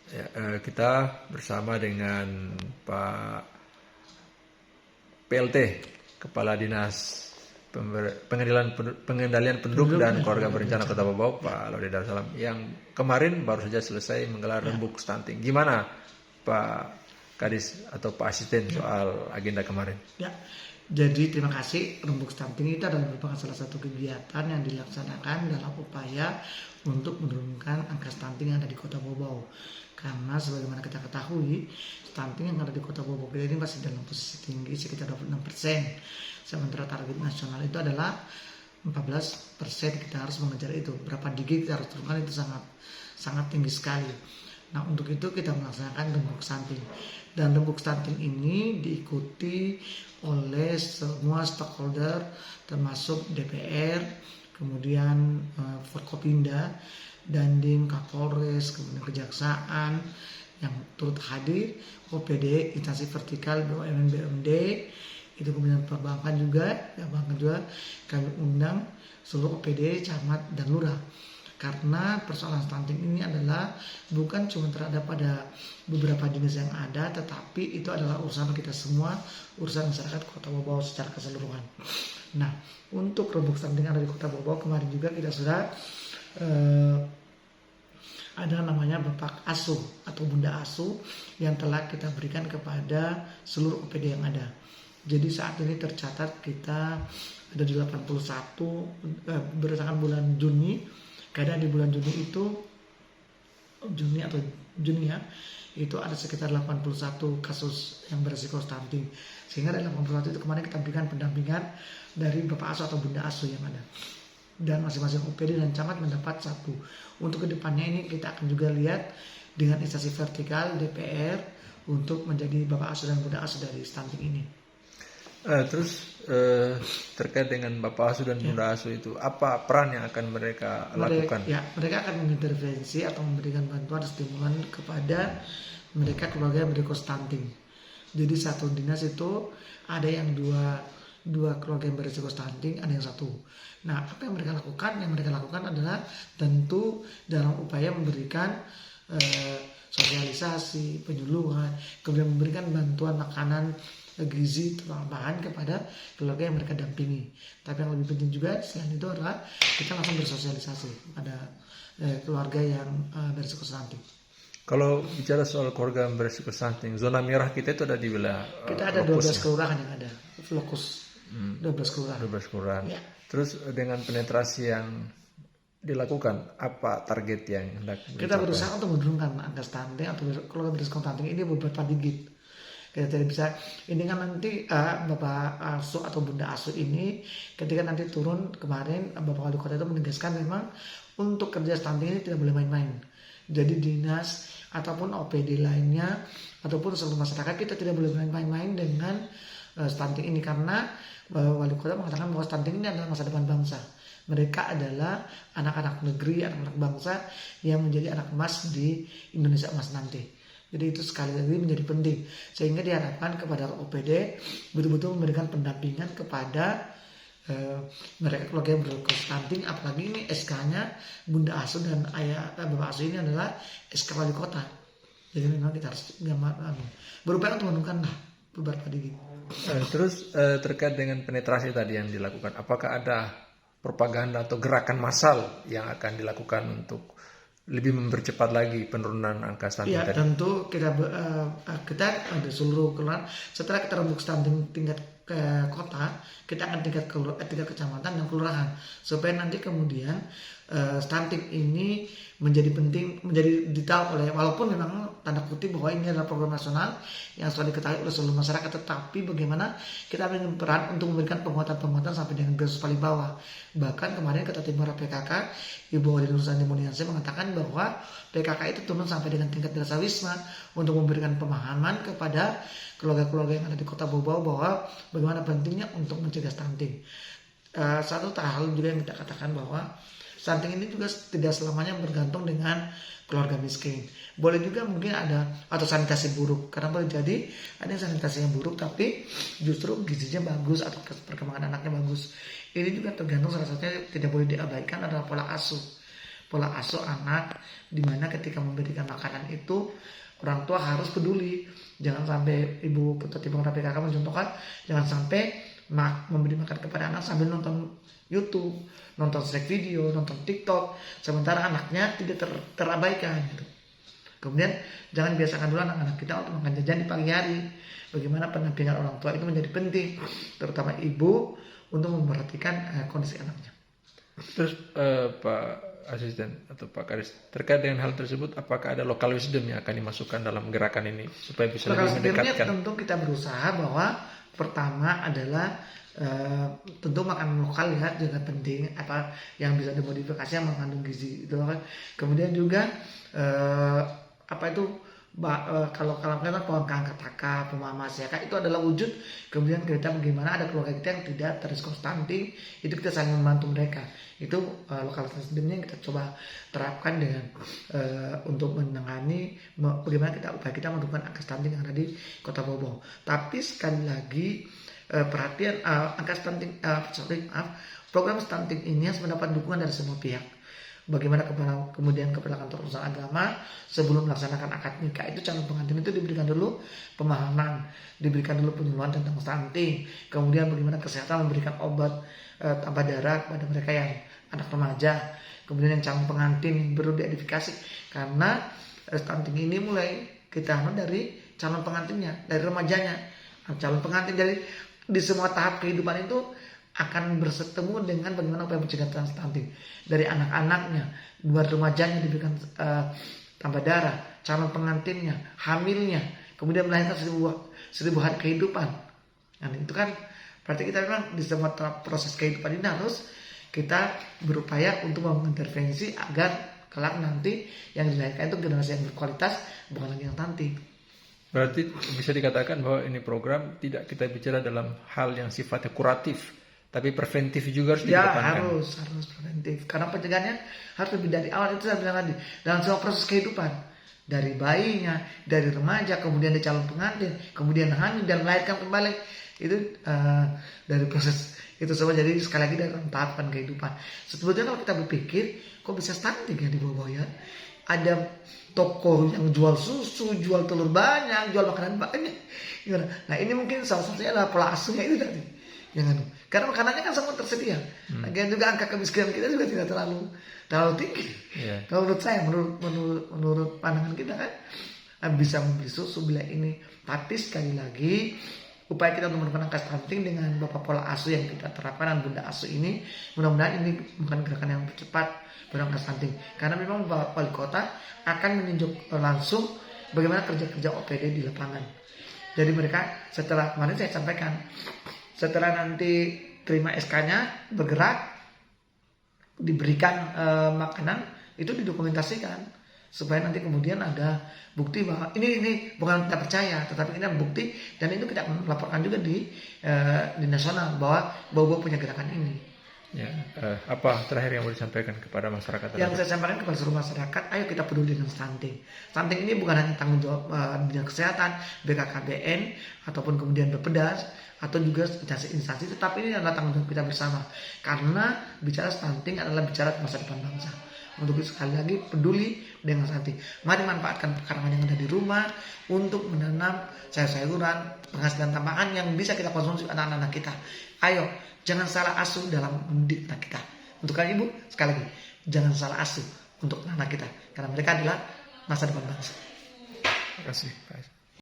Ya, kita bersama dengan Pak PLT, Kepala Dinas Pengendalian Penduduk dan Keluarga Berencana Kota Bobau, Pak Laude Darussalam, yang kemarin baru saja selesai menggelar rembuk stunting. Gimana Pak Kadis atau Pak Asisten soal agenda kemarin? Ya, jadi terima kasih. Rembuk stunting itu adalah merupakan salah satu kegiatan yang dilaksanakan dalam upaya untuk menurunkan angka stunting yang ada di Kota Bobau. Karena sebagaimana kita ketahui, stunting yang ada di Kota Bobau ini masih dalam posisi tinggi sekitar 26%. Sementara target nasional itu adalah 14%. Kita harus mengejar itu. Berapa digit kita harus turunkan, itu sangat tinggi sekali. Nah, untuk itu kita melaksanakan rembuk stunting. Dan rembuk stunting ini diikuti oleh semua stakeholder, termasuk DPR, kemudian Forkopimda, Dandim, Kapolres, kemudian Kejaksaan yang turut hadir, OPD, instansi vertikal, BUMN, BUMD, itu kemudian perbankan juga kami undang seluruh OPD, camat, dan lurah. Karena persoalan stunting ini adalah bukan cuma terhadap pada beberapa dinas yang ada, tetapi itu adalah urusan kita semua, urusan masyarakat Kota Bobau secara keseluruhan. Nah, untuk rembuk stunting yang ada di Kota Bobau kemarin juga kita sudah ada namanya Bapak Asuh atau Bunda Asuh yang telah kita berikan kepada seluruh OPD yang ada. Jadi saat ini tercatat kita ada di 81 berdasarkan bulan Juni. Keadaan di bulan Juni itu itu ada sekitar 81 kasus yang berisiko stunting. Sehingga dari 81 itu kemarin kita berikan pendampingan dari Bapak Asuh atau Bunda Asuh yang ada. Dan masing-masing OPD dan camat mendapat satu. Untuk kedepannya ini kita akan juga lihat dengan instansi vertikal DPR untuk menjadi Bapak Asuh dan Bunda Asuh dari stunting ini. Terkait dengan Bapak Asuh dan Bunda Asuh itu, apa peran yang akan mereka lakukan? Mereka akan mengintervensi atau memberikan bantuan stimulan kepada mereka keluarga yang berisiko stunting. Jadi satu dinas itu ada yang dua keluarga yang berisiko stunting, ada yang satu. Nah, apa yang mereka lakukan? Yang mereka lakukan adalah tentu dalam upaya memberikan sosialisasi, penyuluhan, kemudian memberikan bantuan makanan gizi tambahan kepada keluarga yang mereka dampingi. Tapi yang lebih penting juga selain itu adalah kita langsung bersosialisasi pada keluarga yang berisiko stunting. Kalau bicara soal keluarga yang berisiko stunting, zona merah kita itu ada di wilayah kita ada 12 kelurahan yang ada fokus 12 kelurahan. 12 kelurahan. Ya. Terus dengan penetrasi yang dilakukan, apa target yang hendak kita berusaha untuk menurunkan angka stunting atau keluarga berisiko stunting ini beberapa digit. Kita tidak bisa, ini kan nanti Bapak Asuh atau Bunda Asuh ini ketika nanti turun kemarin Bapak Wali Kota itu menegaskan memang untuk kerja stunting ini tidak boleh main-main. Jadi dinas ataupun OPD lainnya ataupun seluruh masyarakat kita tidak boleh main-main dengan stunting ini, karena Wali Kota mengatakan bahwa stunting ini adalah masa depan bangsa. Mereka adalah anak-anak negeri, anak-anak bangsa yang menjadi anak emas di Indonesia emas nanti. Jadi itu sekali lagi menjadi penting, sehingga diharapkan kepada OPD betul-betul memberikan pendampingan kepada mereka keluarga yang berisiko stunting. Apalagi ini SK-nya Bunda Asuh dan Bapak Asuh ini adalah SK Wali Kota. Jadi memang kita harus berupaya untuk menurunkan beberapa digit. Terus terkait dengan penetrasi tadi yang dilakukan, apakah ada propaganda atau gerakan massal yang akan dilakukan untuk lebih mempercepat lagi penurunan angka stunting tadi? Tentu kita ada seluruh kelurahan. Setelah kita rembuk stunting tingkat kota, kita akan tingkat kecamatan dan kelurahan, supaya nanti kemudian stunting ini menjadi penting, menjadi detail oleh, walaupun memang tanda kutip bahwa ini adalah program nasional yang sudah diketahui oleh seluruh masyarakat, tetapi bagaimana kita ingin peran untuk memberikan penguatan sampai dengan garis paling bawah. Bahkan kemarin Ketua Tim PKK Ibu Wali Nursanti Muniansyah mengatakan bahwa PKK itu turun sampai dengan tingkat desa wisma untuk memberikan pemahaman kepada keluarga-keluarga yang ada di Kota Bobau bahwa bagaimana pentingnya untuk mencegah stunting. Satu hal juga yang kita katakan bahwa stunting ini juga tidak selamanya bergantung dengan keluarga miskin. Boleh juga mungkin ada atau sanitasi buruk, karena boleh jadi ada yang sanitasi yang buruk tapi justru gizinya bagus atau perkembangan anaknya bagus. Ini juga tergantung, salah satunya tidak boleh diabaikan adalah pola asuh. pola asuh anak, dimana ketika memberikan makanan itu orang tua harus peduli. Jangan sampai ibu atau tipe PKK mencontohkan, jangan sampai memberi makan kepada anak sambil nonton YouTube, nonton snack video, nonton TikTok, sementara anaknya tidak terabaikan gitu. Kemudian jangan biasakan dulu anak-anak kita untuk makan jajan di pagi hari. Bagaimana pendampingan orang tua itu menjadi penting, terutama ibu untuk memperhatikan kondisi anaknya. Terus Pak Asisten atau Pak Kadis, terkait dengan hal tersebut, apakah ada local wisdom yang akan dimasukkan dalam gerakan ini supaya bisa Local lebih wisdomnya mendekatkan? tentu kita berusaha bahwa pertama adalah tentu makan lokal ya, juga penting, apa yang bisa dimodifikasi yang mengandung gizi itu kan. Kemudian juga kalau kita pohon kangkataka, pemamas ya kak, itu adalah wujud. Kemudian kita bagaimana ada keluarga kita yang tidak terrisiko stunting, itu kita saling membantu mereka. Itu lokal wisdomnya yang kita coba terapkan dengan untuk menangani bagaimana upaya kita menurunkan angka stunting yang ada di Kota Bobau. Tapi sekali lagi perhatian angka stunting program stunting ini harus mendapat dukungan dari semua pihak. Bagaimana kemudian kepada kantor urusan agama sebelum melaksanakan akad nikah itu calon pengantin itu diberikan dulu pemahaman, diberikan dulu penyuluhan tentang stunting, kemudian bagaimana kesehatan memberikan obat tambah darah kepada mereka yang anak remaja, kemudian yang calon pengantin perlu diedifikasi karena stunting ini mulai kita dari calon pengantinnya, dari remajanya. Calon pengantin dari di semua tahap kehidupan itu akan bertemu dengan bagaimana upaya mencegah stunting, dari anak-anaknya, buat remajanya diberikan tambah darah, calon pengantinnya, hamilnya, kemudian melahirkan seribu hari kehidupan. Nah itu kan berarti kita memang di semua proses kehidupan ini harus kita berupaya untuk mengintervensi agar kelak nanti yang dilahirkan itu generasi yang berkualitas, bukan lagi yang stunting. Berarti bisa dikatakan bahwa ini program tidak kita bicara dalam hal yang sifatnya kuratif, tapi preventif juga harus dikedepankan. Ya harus preventif. Karena pencegahannya harus lebih dari awal, itu saya bilang tadi. Dalam semua proses kehidupan, dari bayinya, dari remaja, kemudian di calon pengantin, kemudian hamil dan melahirkan kembali, itu dari proses itu semua. Jadi sekali lagi dalam tahapan kehidupan. Sebetulnya kalau kita berpikir, kok bisa stunting ya di bawah ya? Ada toko yang jual susu, jual telur banyak, jual makanan banyak. Nah ini mungkin salah satunya adalah pola asuhnya itu tadi. Karena makanannya kan semua tersedia. Lagian juga angka kemiskinan kita juga tidak terlalu tinggi. Yeah. Kalau menurut saya, menurut pandangan kita kan bisa membeli susu bila ini. Tapi sekali lagi upaya kita untuk menekan angka stunting dengan beberapa pola asuh yang kita terapkan dan bunda asuh ini, mudah-mudahan ini bukan gerakan yang cepat angka stunting. Karena memang Bapak Wali Kota akan meninjau langsung bagaimana kerja-kerja OPD di lapangan. Jadi mereka setelah kemarin saya sampaikan, setelah nanti terima SK-nya, bergerak, diberikan makanan, itu didokumentasikan supaya nanti kemudian ada bukti bahwa ini bukan kita percaya, tetapi ini ada bukti, dan itu kita melaporkan juga di nasional bahwa Bau punya gerakan ini. Ya, apa terakhir yang mau disampaikan kepada masyarakat? Yang saya sampaikan kepada seluruh masyarakat, ayo kita peduli dengan stunting. Stunting ini bukan hanya tanggung jawab dinas kesehatan, BKKBN, ataupun kemudian Bappedas, atau juga instansi, tetapi ini adalah tanggung jawab kita bersama. Karena bicara stunting adalah bicara masa depan bangsa. Untuk itu sekali lagi peduli dengan stunting. Mari manfaatkan pekarangan yang ada di rumah untuk menanam sayur-sayuran, penghasilan tambahan yang bisa kita konsumsi anak-anak kita. Ayo, jangan salah asuh dalam mendidik anak kita. Untuk kalian ibu, sekali lagi, jangan salah asuh untuk anak kita. Karena mereka adalah masa depan bangsa. Terima kasih, Pak.